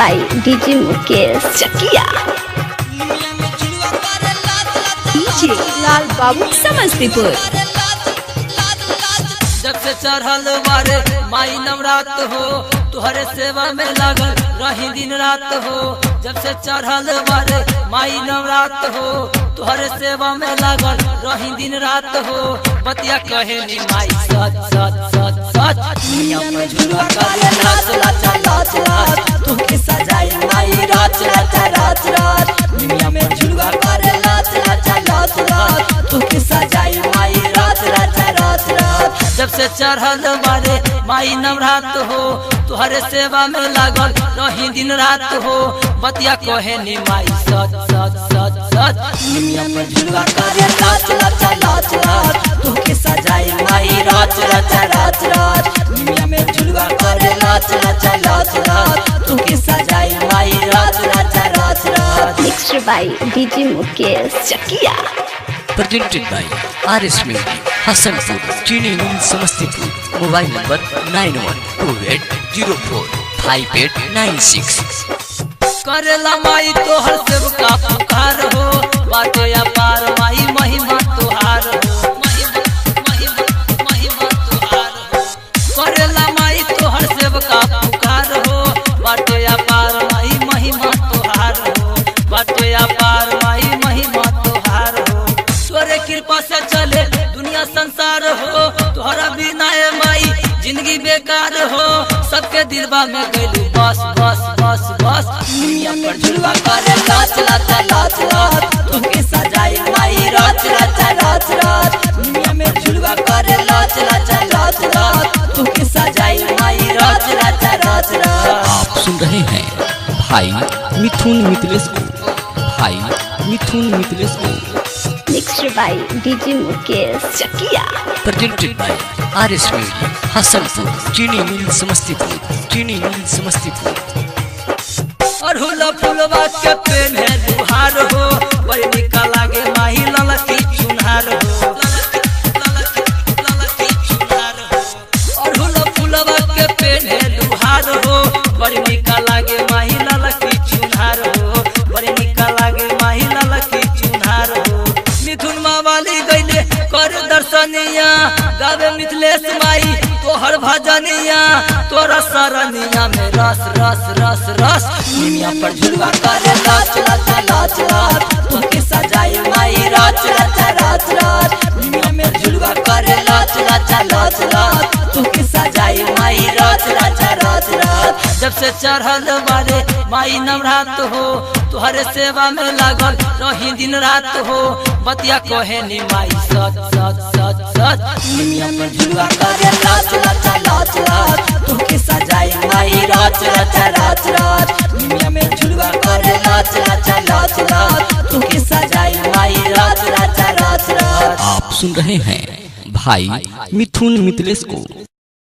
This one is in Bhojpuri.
by DJ Mukesh Chakia। DJ लाल बाबू समस्तीपुर। जब से चढ़ल बारे माई नवरात हो तुहरे सेवा में लागल रही दिन रात हो। जब से चढ़ल बारे माई नवरात हो तुहरे सेवा में लागल रही दिन रात हो। बतिया कहे नी माई सच सच सच सच दुनिया में झुलवा करे नाच नाच नाच नाच तुमके सजाई माई रात रात रात रात दुनिया में झुलवा करे नाच नाच नाच नाच तुमके सजाई माई रात रात रात रात। जब से चढ़ल बारे माई नवरात हो तुहरे सेवा में लागल रही दिन रात हो। बतिया कहे नी माई सच सच सच सच दुनिया में झुलवा करे नाच नाच नाच नाच तुमके सजाई माई रात रात रात रात दुनिया में झुलवा करे नाच नाच नाच नाच तुमके सजाई माई रात रात रात रात। Mixed by DJ Mukesh Chakia। Presented by RS Media, Hasanpur, Chini Samastipur, mobile number 9128045896। करेला माई तोहर सेवका पुकार हो बाटे अपार माई महिमा तोहार हो महिमा तोहार हो। करेला माई तोहर सेवका पुकार हो बाटे अपार माई महिमा तोहार हो बाटे अपार माई महिमा तोहार हो। तोरे कृपा से चले दुनिया संसार हो तोहरा बिना ए माई जिंदगी बेकार हो। सबके दिलवा में गइलू बस बस बस बस दुनिया पर झुलवा करे नाच नाच नाच नाच तुमके सजाई माई रात रात रात रात दुनिया में झुलवा करे नाच नाच नाच नाच तुमके सजाई माई रात रात रात रात। आप सुन रहे हैं भाई मिथुन मिथिलेश को, भाई मिथुन मिथिलेश को। Mixed by DJ Mukesh Chakia। Presented by RS Media, Hasanpur, Chini Samastipur, Chini Samastipur। अरहुल फुलवा के पेन है दुहार हो बड़ी निका लागे माही ललकी चुनहार हो अरहुल फुलवा के पेन है दुहार हो बड़ी निका लागे माही ललकी चुनहार हो बड़ी निका लागे माही ललकी चुनहार हो। मिथुन मावाली गइले कर दर्शनिया गावे मिथिलेश माई तोहर भजनिया तोरा सरनिया में रस रस रस रस दुनिया पर झुलवा करे नाच नाच नाच नाच तुमके सजाई माई रात रात रात रात दुनिया में झुलवा करे नाच नाच नाच नाच तुमके सजाई माई रात रात रात रात। जब से चढ़ल बारे माई नवरात हो तुहरे सेवा में लागल रही दिन रात हो। बतिया कहे नी माई सच सच सच सच दुनिया में झुलवा करे नाच नाच नाच नाच तुमके सजाई माई रात रात रात रात दुनिया में झुलवा करे नाच नाच नाच नाच तुमके सजाई माई रात रात रात रात। आप सुन रहे हैं भाई मिथुन मिथिलेश को।